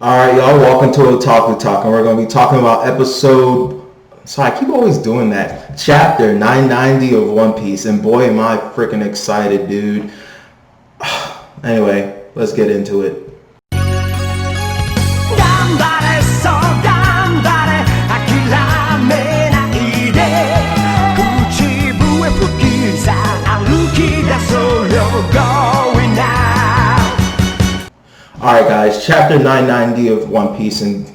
All right, y'all, welcome to Otaku Talk, and we're going to be talking about episode. Sorry, I keep always doing that. Chapter 990 of One Piece, and boy, am I freaking excited, dude. Anyway, let's get into it. 頑張れそう頑張れ諦めないで口笛吹きさ歩き出そう You're going now All right, guys, chapter 990 of One Piece, and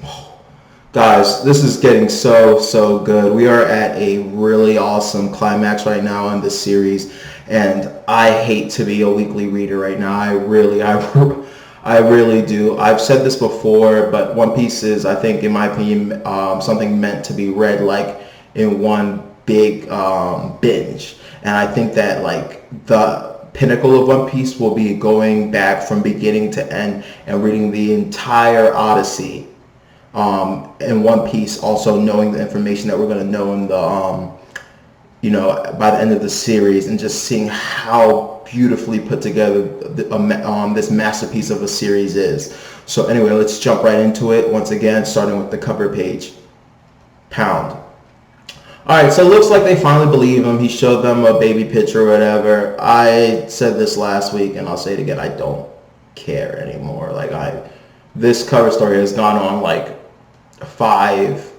guys, this is getting so good. We are at a really awesome climax right now in this series, and I hate to be a weekly reader right now. I really do. I've said this before, but One Piece is, I think, in my opinion, something meant to be read like in one big binge. And I think that like the pinnacle of One Piece will be going back from beginning to end and reading the entire Odyssey in One Piece, also knowing the information that we're going to know in the by the end of the series, and just seeing how beautifully put together this masterpiece of a series is. So anyway, let's jump right into it. Once again, starting with the cover page. Pound. All right, so it looks like they finally believe him. He showed them a baby picture or whatever. I said this last week, and I'll say it again. I don't care anymore. This cover story has gone on like 5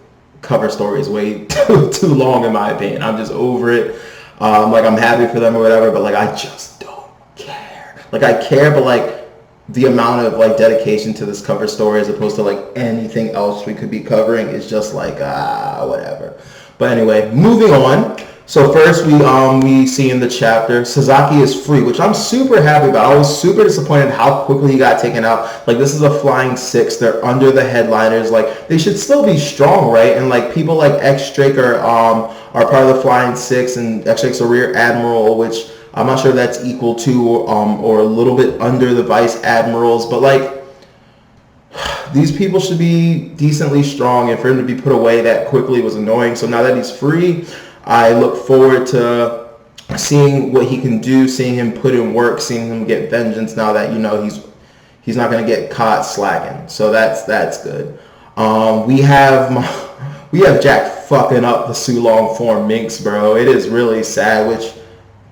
cover stories way too long in my opinion. I'm just over it. I'm happy for them or whatever, but like I just don't care. Like I care, but like the amount of like dedication to this cover story as opposed to like anything else we could be covering is just like whatever. But anyway, moving on. So first we see in the chapter Sasaki is free, which I'm super happy about. I was super disappointed how quickly he got taken out. Like this is a flying 6. They're under the headliners. Like they should still be strong, right? And like people like X Drake are part of the flying 6, and X Drake's a rear admiral, which I'm not sure if that's equal to or a little bit under the vice admirals, but like these people should be decently strong, and for him to be put away that quickly was annoying. So now that he's free, I look forward to seeing what he can do, seeing him put in work, seeing him get vengeance now that he's not going to get caught slacking. So that's good. We have Jack fucking up the Sulong form Minx, bro. It is really sad, which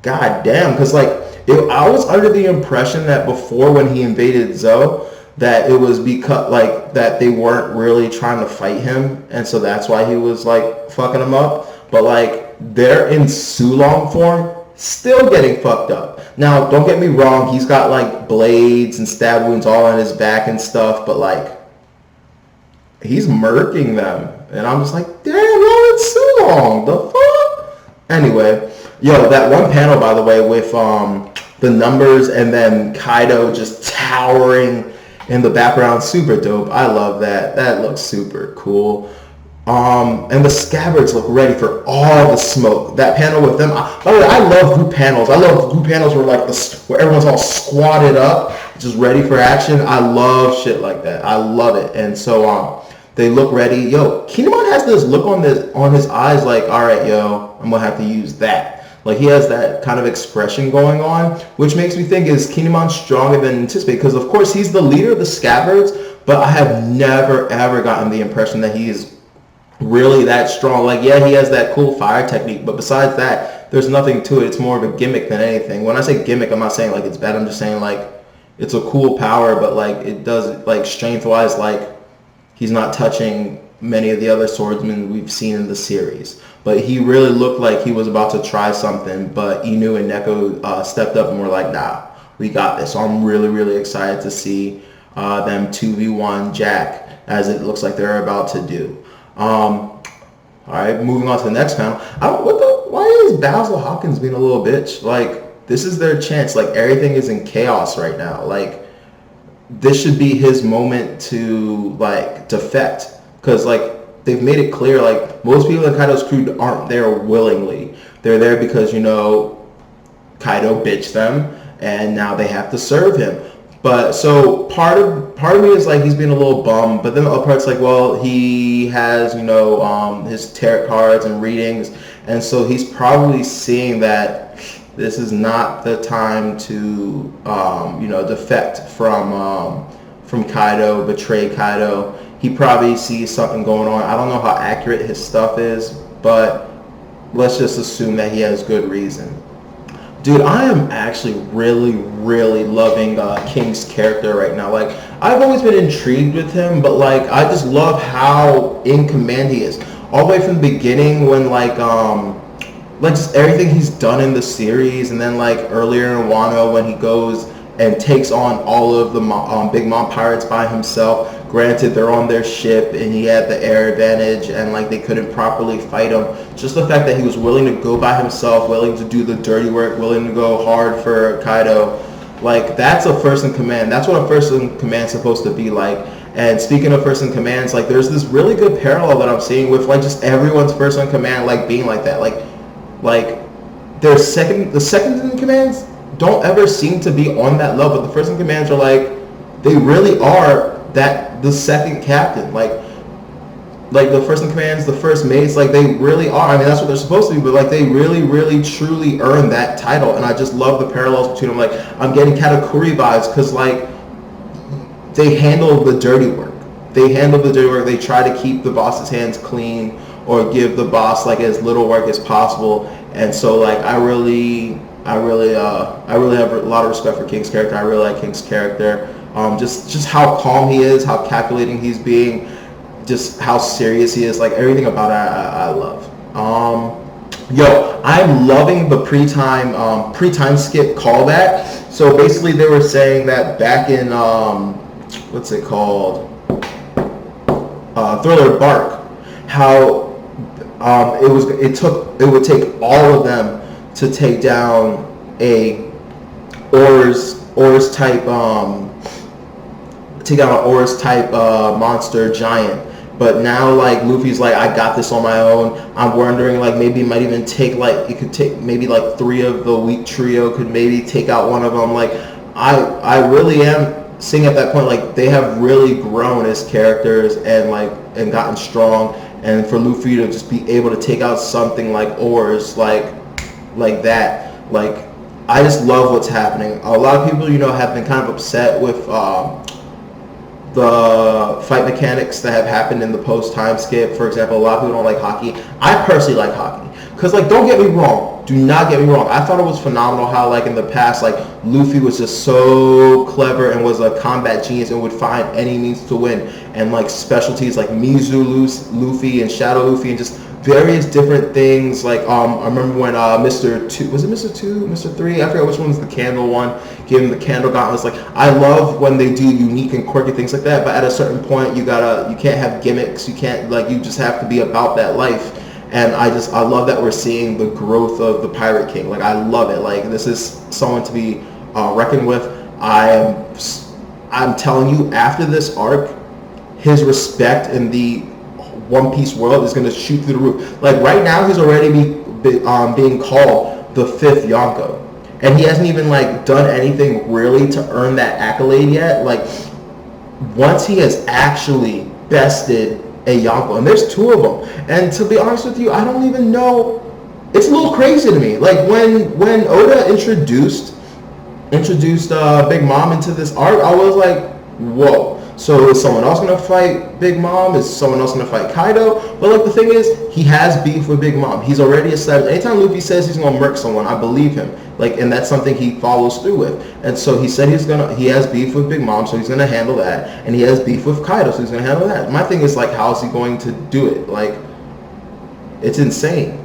god damn, because like I was under the impression that before when he invaded Zoe that it was because like that they weren't really trying to fight him, and so that's why he was like fucking him up. But like they're in Sulong form, still getting fucked up. Now don't get me wrong, he's got like blades and stab wounds all on his back and stuff, but like he's murking them, and I'm just like, damn, yo, it's Sulong, the fuck. Anyway, yo, that one panel by the way with the numbers and then Kaido just towering in the background, super dope. I love that. That looks super cool. And the scabbards look ready for all the smoke. That panel with them. By the way, I love group panels. I love group panels where where everyone's all squatted up, just ready for action. I love shit like that. I love it. And so they look ready. Yo, Kinemon has this look on his eyes like, all right, yo, I'm gonna have to use that. Like he has that kind of expression going on, which makes me think, is Kinemon stronger than anticipated? Because of course he's the leader of the scabbards, but I have never ever gotten the impression that he is really that strong. Like yeah, he has that cool fire technique, but besides that, there's nothing to it. It's more of a gimmick than anything. When I say gimmick, I'm not saying like it's bad. I'm just saying like it's a cool power, but like it does like strength wise, like he's not touching many of the other swordsmen we've seen in the series. But he really looked like he was about to try something, but Inu and Neko stepped up and were like, nah, we got this. So I'm really excited to see them 2v1 Jack, as it looks like they're about to do. All right, moving on to the next panel. Why is Basil Hawkins being a little bitch? Like, this is their chance. Like, everything is in chaos right now. Like, this should be his moment to, like, defect. Because, like, they've made it clear, like, most people in Kaido's crew aren't there willingly. They're there because, Kaido bitched them, and now they have to serve him. But so part of me is like he's being a little bummed, but then the other part's like, well, he has his tarot cards and readings, and so he's probably seeing that this is not the time to defect from from Kaido, betray Kaido. He probably sees something going on. I don't know how accurate his stuff is, but let's just assume that he has good reason. Dude, I am actually really, really loving King's character right now. Like, I've always been intrigued with him, but like, I just love how in command he is. All the way from the beginning when like just everything he's done in the series, and then like earlier in Wano when he goes and takes on all of the Big Mom pirates by himself. Granted, they're on their ship and he had the air advantage and like they couldn't properly fight him. Just the fact that he was willing to go by himself, willing to do the dirty work, willing to go hard for Kaido, like that's a first in command. That's what a first in command is supposed to be like. And speaking of first in commands, like there's this really good parallel that I'm seeing with like just everyone's first in command like being like that. Like the second in commands don't ever seem to be on that level. The first in commands are like, they really are the second captain. Like the first in commands, the first mates, like they really are. I mean, that's what they're supposed to be, but like they really, really, truly earn that title. And I just love the parallels between them. Like I'm getting Katakuri vibes because like they handle the dirty work. They try to keep the boss's hands clean or give the boss like as little work as possible. And so like I really have a lot of respect for King's character. I really like King's character. Just how calm he is, how calculating he's being, just how serious he is. Like everything about it, I love. I'm loving the pre-time skip callback. So basically, they were saying that back in what's it called, Thriller Bark, how it would take all of them to take down a Oars type monster giant. But now like Luffy's like, I got this on my own. I'm wondering like maybe it might even take like, it could take maybe like 3 of the weak trio could maybe take out one of them. Like I really am seeing at that point like they have really grown as characters and gotten strong. And for Luffy to just be able to take out something like Oars like that, like I just love what's happening. A lot of people, have been kind of upset with the fight mechanics that have happened in the post-time skip. For example, a lot of people don't like Haki. I personally like Haki. Because, like, don't get me wrong. Do not get me wrong. I thought it was phenomenal how, like, in the past, like, Luffy was just so clever and was a combat genius and would find any means to win. And, like, specialties like Mizu Luffy and Shadow Luffy and just various different things. Like, I remember when Mr. 2, was it Mr. 2? Mr. 3? I forget which one was the candle one. Gave him the candle gauntlets. Like, I love when they do unique and quirky things like that, but at a certain point, you can't have gimmicks. You can't, like, you just have to be about that life. And I love that we're seeing the growth of the Pirate King. Like, I love it. Like, this is someone to be reckoned with. I'm telling you, after this arc, his respect in the One Piece world is going to shoot through the roof. Like, right now, he's already being called the 5th Yonko. And he hasn't even, like, done anything really to earn that accolade yet. Like, once he has actually bested a Yonko, and there's 2 of them, and to be honest with you, I don't even know. It's a little crazy to me. Like when Oda introduced Big Mom into this arc, I was like, whoa. So is someone else gonna fight Big Mom? Is someone else gonna fight Kaido? But like the thing is, he has beef with Big Mom. He's already established. Anytime Luffy says he's gonna murk someone, I believe him. Like, and that's something he follows through with. And so he said he has beef with Big Mom, so he's gonna handle that. And he has beef with Kaido, so he's gonna handle that. My thing is like, how is he going to do it? Like, it's insane.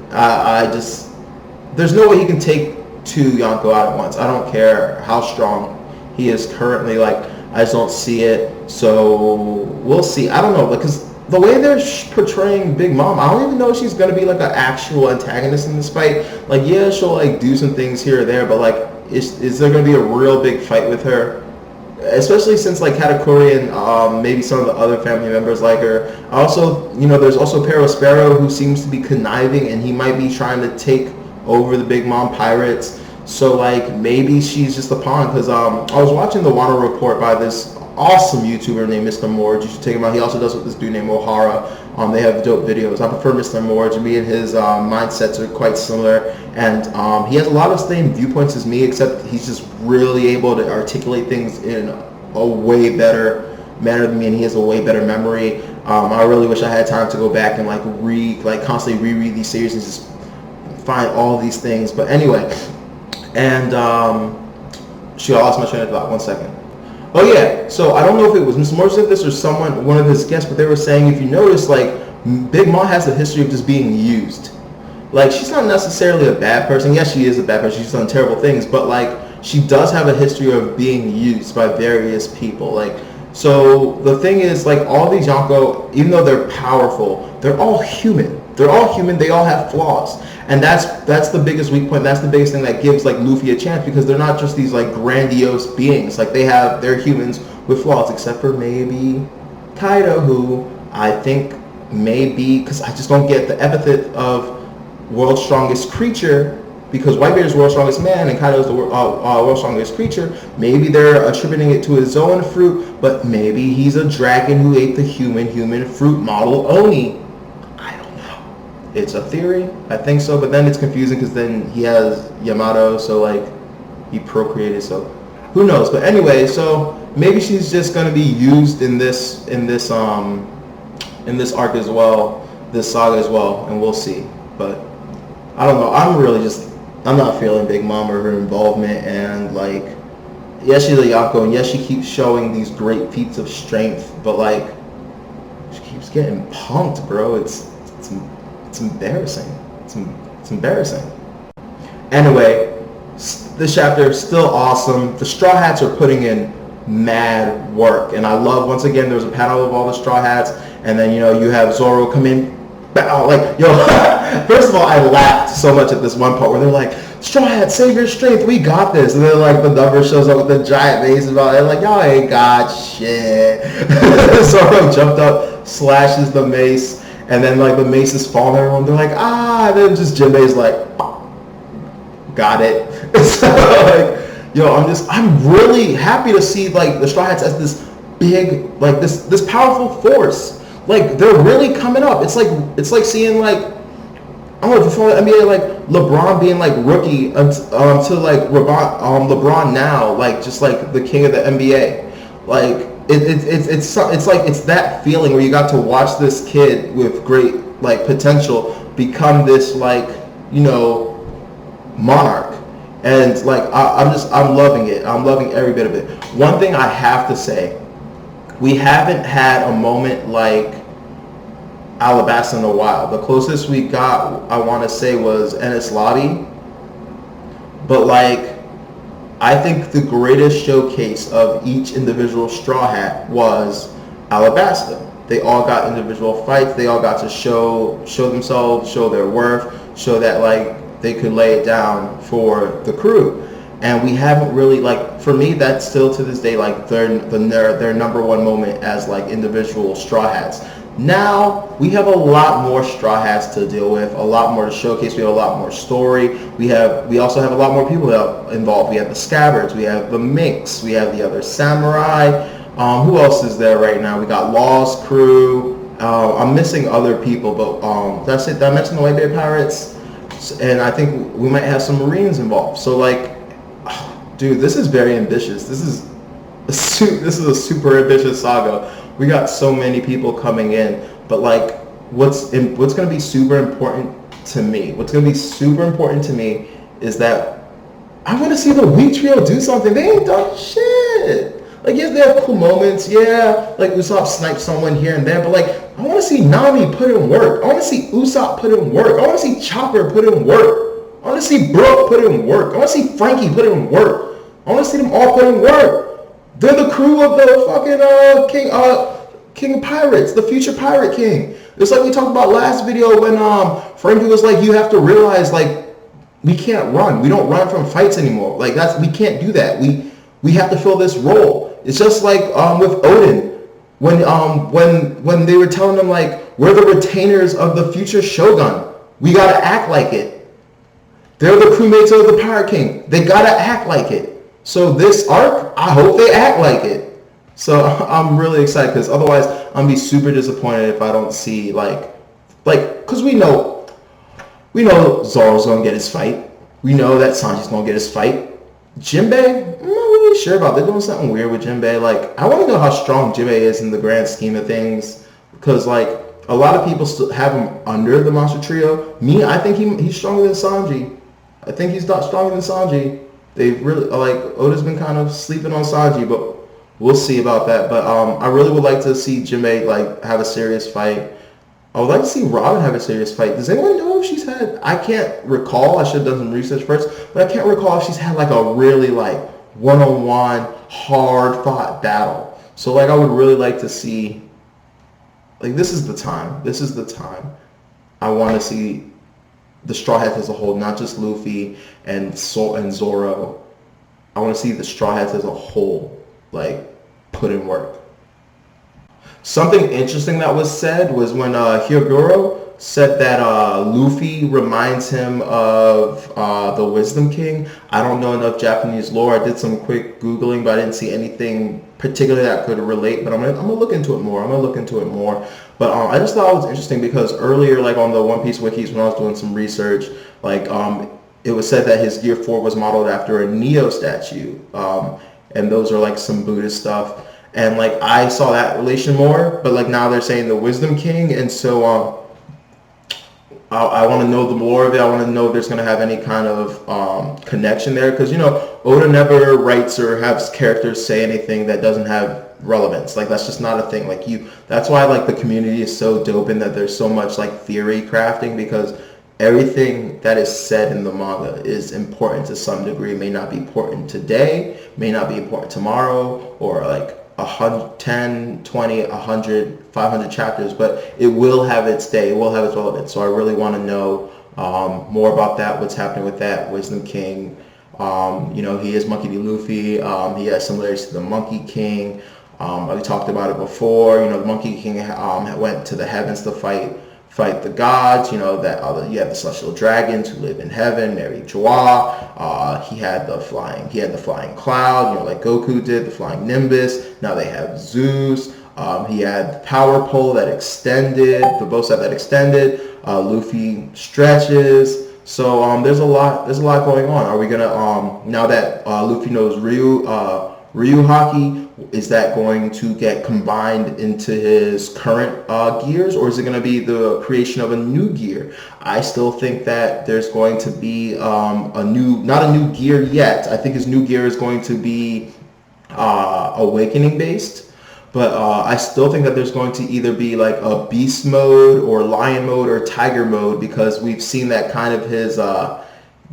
There's no way he can take 2 Yonko out at once. I don't care how strong he is currently. Like, I just don't see it. So we'll see. I don't know, because the way they're portraying Big Mom, I don't even know if she's gonna be like an actual antagonist in this fight. Like, yeah, she'll like do some things here or there, but like, is there gonna be a real big fight with her? Especially since like Katakuri and maybe some of the other family members like her. Also, there's also Perospero, who seems to be conniving, and he might be trying to take over the Big Mom pirates. So like, maybe she's just a pawn. Because I was watching the Wano Report by this awesome YouTuber named Mr. Morge. You should check him out. He also does with this dude named O'Hara. They have dope videos. I prefer Mr. Morge. Me and his mindsets are quite similar, and he has a lot of the same viewpoints as me, except he's just really able to articulate things in a way better manner than me, and he has a way better memory. I really wish I had time to go back and constantly reread these series and just find all these things. But anyway, and I lost my train of thought. 1 second. Oh yeah, so I don't know if it was Mr. Morrison this or one of his guests, but they were saying, if you notice, like, Big Mom has a history of just being used. Like, she's not necessarily a bad person. Yes, she is a bad person. She's done terrible things, but like, she does have a history of being used by various people. Like, so the thing is, like, all these Yonko, even though they're powerful, they're all human. They're all human. They all have flaws, and that's the biggest weak point. That's the biggest thing that gives like Luffy a chance, because they're not just these like grandiose beings. Like, they're humans with flaws, except for maybe Kaido, who I think maybe, because I just don't get the epithet of world's strongest creature, because Whitebeard is world's strongest man and Kaido is the world's strongest creature. Maybe they're attributing it to his Zoan fruit, but maybe he's a dragon who ate the human fruit model Oni. I don't know. It's a theory. I think so, but then it's confusing because then he has Yamato, so like he procreated, so who knows? But anyway, so maybe she's just gonna be used in this arc as well, this saga as well, and we'll see. But I don't know. I'm not feeling Big Mom or her involvement, and like, yes, she's a Yonko, and yes, she keeps showing these great feats of strength, but like, she keeps getting punked, bro. It's embarrassing. It's embarrassing. Anyway, this chapter is still awesome. The Straw Hats are putting in mad work, and I love, once again, there's a panel of all the Straw Hats, and then, you know, you have Zoro come in, like, yo, first of all, I laughed so much at this one part where they're like, Straw Hat, save your strength, we got this, and then like the number shows up with the giant mace and all, and like, y'all ain't got shit. Zoro jumped up, slashes the mace, and then like the mace is falling everyone, they're like, and then just Jinbei's like, got it. So like, yo, I'm really happy to see like the Straw Hats as this big, like this powerful force. Like, they're really coming up. It's like seeing, like, I don't know if you follow the NBA, like LeBron being like rookie to like LeBron now, like just like the king of the NBA. Like it's that feeling where you got to watch this kid with great like potential become this, like, you know, monarch. And like I'm loving it. I'm loving every bit of it. One thing I have to say, we haven't had a moment like Alabasta in a while. The closest we got, I want to say, was Enies Lobby. But like, I think the greatest showcase of each individual Straw Hat was Alabasta. They all got individual fights. They all got to show themselves, show their worth, show that like they could lay it down for the crew. And we haven't really, like, for me, that's still to this day like their number one moment as like individual Straw Hats. Now we have a lot more Straw Hats to deal with, a lot more to showcase. We have a lot more story. We also have a lot more people involved. We have the Scabbards, we have the Minks, we have the other Samurai. Who else is there right now? We got Law's crew. I'm missing other people, but that's it. Did I mention the Whitebeard Pirates? And I think we might have some Marines involved. So like, dude, this is very ambitious. This is a super ambitious saga. We got so many people coming in, but like, what's going to be super important to me? What's going to be super important to me is that I want to see the Weak Trio do something. They ain't done shit. Like, yes, they have cool moments. Yeah, like Usopp sniped someone here and there, but like, I want to see Nami put in work. I want to see Usopp put in work. I want to see Chopper put in work. I want to see Brook put in work. I want to see Frankie put in work. I want to see them all put in work. They're the crew of the fucking King of Pirates, the future Pirate King. It's like we talked about last video when Frankie was like, you have to realize, like, we can't run. We don't run from fights anymore. Like, we can't do that. We have to fill this role. It's just like with Odin, when they were telling them like, we're the retainers of the future Shogun. We gotta act like it. They're the crewmates of the Pirate King. They gotta act like it. So this arc, I hope they act like it. So I'm really excited, because otherwise I'm gonna be super disappointed if I don't see like, because we know Zoro's gonna get his fight. We know that Sanji's gonna get his fight. Jinbei, I'm not really really sure about. They're doing something weird with Jinbei. Like, I want to know how strong Jinbei is in the grand scheme of things, because like a lot of people still have him under the Monster Trio. Me, I think he's stronger than Sanji. I think he's not stronger than Sanji. They've really like Oda's been kind of sleeping on Sanji, but we'll see about that. But I really would like to see Jinbei like have a serious fight. I would like to see Robin have a serious fight. Does anyone know if she's had? I can't recall. I should have done some research first, but I can't recall if she's had like a really like one-on-one hard fought battle. So like I would really like to see. Like this is the time. This is the time. I want to see the Straw Hats as a whole, not just Luffy and Zoro. I want to see the Straw Hats as a whole like put in work. Something interesting that was said was when Hyogoro said that Luffy reminds him of the Wisdom King. I don't know enough Japanese lore. I did some quick Googling, but I didn't see anything particularly that could relate. But I'm gonna look into it more. But I just thought it was interesting because earlier, like on the One Piece wikis, when I was doing some research, like it was said that his Gear 4 was modeled after a Neo statue. And those are like some Buddhist stuff. And like I saw that relation more, but like now they're saying the Wisdom King, and so I want to know the lore of it. I want to know if there's going to have any kind of connection there, because you know Oda never writes or has characters say anything that doesn't have relevance. Like that's just not a thing. Like that's why like the community is so dope in that there's so much like theory crafting, because everything that is said in the manga is important to some degree. It may not be important today, may not be important tomorrow, or like 10, 20, 100, 500 chapters, but it will have its day, it will have its relevance. So I really want to know more about that, what's happening with that Wisdom King. You know, he is Monkey D. Luffy. He has similarities to the Monkey King. We talked about it before. You know, the Monkey King went to the heavens to fight the gods. You know that you have the celestial dragons who live in heaven, marry Joa. He had the flying cloud, you know, like Goku did, the flying Nimbus. Now they have Zeus. He had the power pole that extended, the bow staff that extended. Luffy stretches. So there's a lot going on. Are we gonna now that Luffy knows Ryu Haki, is that going to get combined into his current gears, or is it going to be the creation of a new gear? I still think that there's going to be not a new gear yet. I think his new gear is going to be awakening based, but I still think that there's going to either be like a beast mode or lion mode or tiger mode, because we've seen that kind of his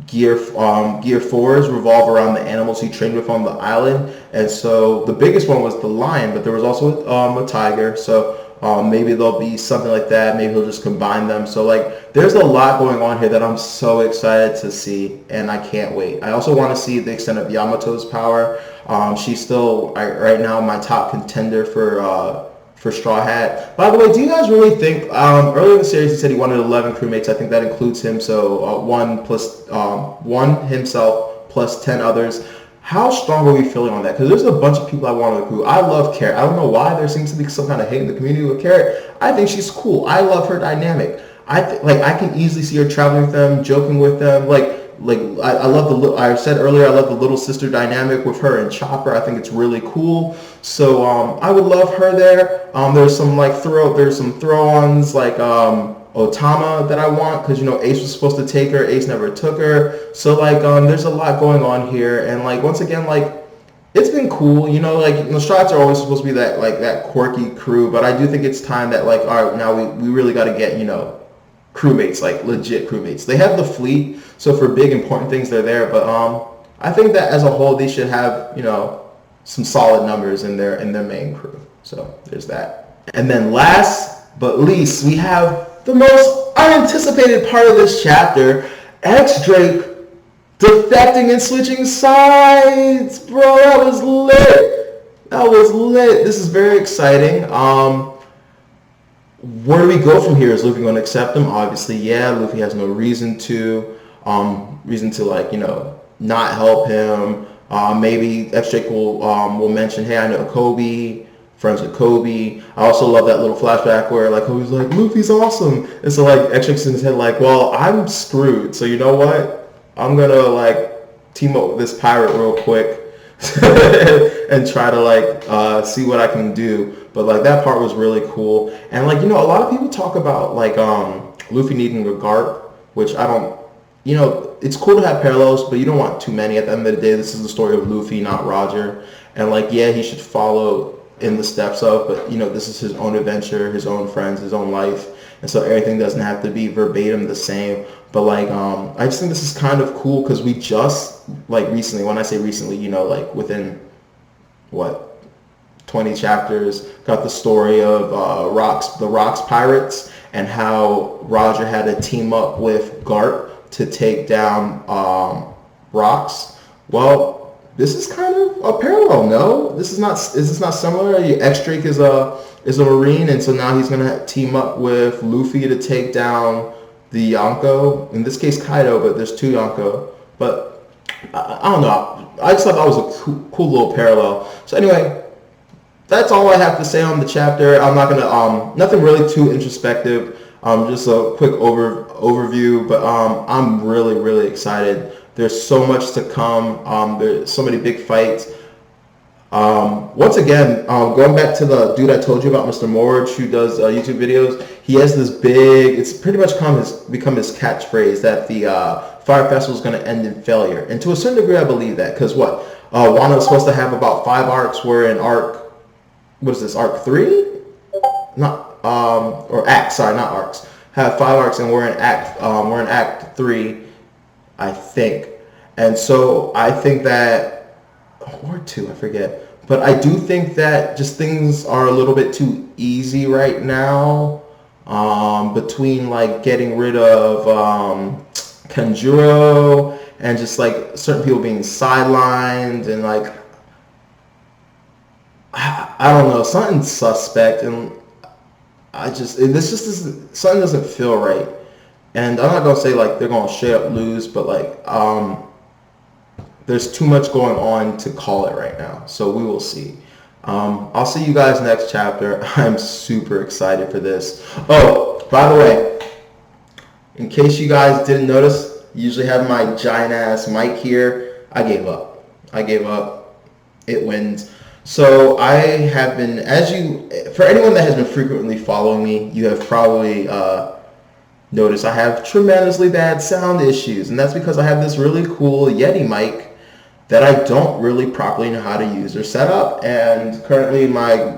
Gear 4s revolve around the animals he trained with on the island, and so the biggest one was the lion, but there was also a tiger. So maybe there'll be something like that. Maybe he'll just combine them. So like there's a lot going on here that I'm so excited to see, and I can't wait. I also want to see the extent of Yamato's power. She's still right now my top contender for Straw Hat. By the way, do you guys really think, earlier in the series he said he wanted 11 crewmates. I think that includes him, so one himself plus 10 others. How strong are we feeling on that? Because there's a bunch of people I want on the crew. I love Carrot. I don't know why there seems to be some kind of hate in the community with Carrot. I think she's cool. I love her dynamic. I can easily see her traveling with them, joking with them. I love I said earlier, I love the little sister dynamic with her and Chopper. I think it's really cool. So I would love her there. There's some throw-ons like Otama that I want, because you know Ace was supposed to take her. Ace never took her. So like there's a lot going on here, and like once again, like it's been cool. You know, like the Strats are always supposed to be that quirky crew, but I do think it's time that like, all right, now we really got to get, you know, crewmates, like legit crewmates. They have the fleet, so for big important things they're there, but I think that as a whole they should have, you know, some solid numbers in their main crew. So there's that. And then last but least, we have the most unanticipated part of this chapter: X-Drake defecting and switching sides. Bro, that was lit. This is very exciting. Where do we go from here? Is Luffy going to accept him? Obviously, yeah. Luffy has no reason to like, you know, not help him. Maybe X-Drake will mention, hey, I know Kobe, friends with Kobe. I also love that little flashback where like Kobe's like, Luffy's awesome, and so like X-Drake's in his head like, well, I'm screwed. So you know what? I'm gonna like team up with this pirate real quick. and try to like see what I can do. But like that part was really cool. And like, you know, a lot of people talk about like Luffy needing a Garp, which I don't, you know, it's cool to have parallels, but you don't want too many. At the end of the day, this is the story of Luffy, not Roger. And like, yeah, he should follow in the steps of, but you know, this is his own adventure, his own friends, his own life. And so everything doesn't have to be verbatim the same. But like, I just think this is kind of cool because we just, like recently, when I say recently, you know, like within, what, 20 chapters, got the story of the Rocks Pirates and how Roger had to team up with Garp to take down Rocks. Well, this is kind of a parallel, no? Is this not similar? X-Drake is a Marine, and so now he's gonna team up with Luffy to take down the Yonko. In this case, Kaido, but there's two Yonko. But I don't know. I just thought that was a cool little parallel. So anyway, that's all I have to say on the chapter. I'm not gonna nothing really too introspective. Just a quick overview, but I'm really excited. There's so much to come. There's so many big fights. Once again, going back to the dude I told you about, Mr. Morge, who does YouTube videos, he has this big, it's pretty much become his catchphrase that the Fire Festival is going to end in failure. And to a certain degree, I believe that, because what? Wano is supposed to have about 5 arcs. We're in arc, what is this, arc 3? Not, or acts, sorry, not arcs. Have 5 arcs, and we're in act 3, I think. And so I think that, or 2, I forget. But I do think that just things are a little bit too easy right now, between like getting rid of Kanjuro and just like certain people being sidelined and like, I don't know, something's suspect, and something doesn't feel right. And I'm not gonna say like they're gonna straight up lose, but like there's too much going on to call it right now. So we will see. I'll see you guys next chapter. I'm super excited for this. Oh, by the way, in case you guys didn't notice, I usually have my giant ass mic here. I gave up. It wins. So I have been, for anyone that has been frequently following me, you have probably noticed I have tremendously bad sound issues. And that's because I have this really cool Yeti mic that I don't really properly know how to use or set up. And currently my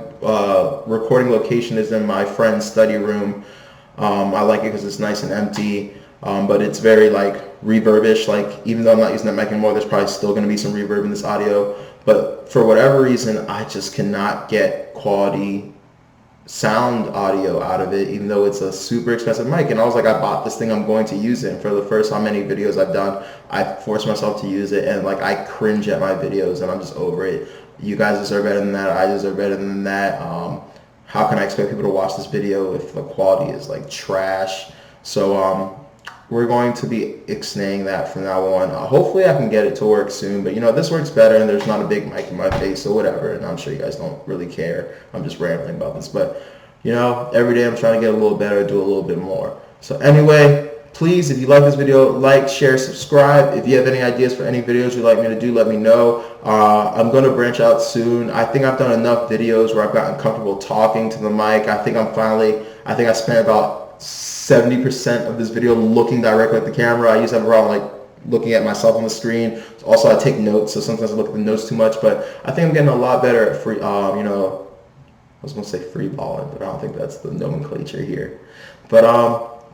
recording location is in my friend's study room. I like it because it's nice and empty, but it's very like reverbish. Like even though I'm not using that mic anymore, there's probably still going to be some reverb in this audio. But for whatever reason, I just cannot get quality sound audio out of it, even though it's a super expensive mic. And I was like, I bought this thing, I'm going to use it. And for the first how many videos I've done, I forced myself to use it, and like I cringe at my videos, and I'm just over it. You guys deserve better than that. I deserve better than that. How can I expect people to watch this video if the quality is like trash? So we're going to be ixnaying that from now on. Hopefully I can get it to work soon, but you know, this works better and there's not a big mic in my face, so whatever. And I'm sure you guys don't really care. I'm just rambling about this, but you know, every day I'm trying to get a little better, do a little bit more. So anyway, please, if you like this video, like, share, subscribe. If you have any ideas for any videos you'd like me to do, let me know. I'm going to branch out soon. I think I've done enough videos where I've gotten comfortable talking to the mic. I think I spent about 70% of this video looking directly at the camera. I used to have a problem like looking at myself on the screen. Also, I take notes, so sometimes I look at the notes too much. But I think I'm getting a lot better at free, I was going to say free balling, but I don't think that's the nomenclature here. But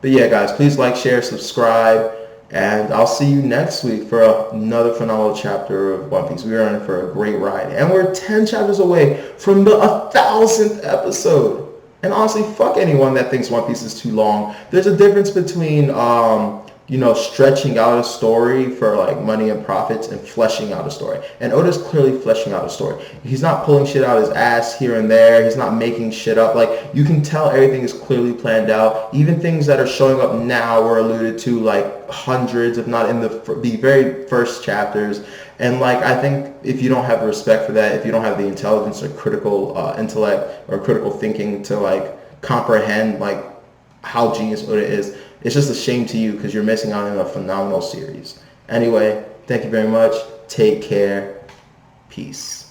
yeah, guys, please like, share, subscribe, and I'll see you next week for another phenomenal chapter of One Piece. We are in for a great ride, and we're 10 chapters away from the 1,000th episode. And honestly, fuck anyone that thinks One Piece is too long. There's a difference between, stretching out a story for like money and profits and fleshing out a story. And Oda's clearly fleshing out a story. He's not pulling shit out his ass here and there. He's not making shit up. Like, you can tell everything is clearly planned out. Even things that are showing up now were alluded to like hundreds, if not in the very first chapters. And like, I think if you don't have the respect for that, if you don't have the intelligence or critical intellect or critical thinking to like comprehend like how genius Oda is, it's just a shame to you because you're missing out on a phenomenal series. Anyway, thank you very much. Take care. Peace.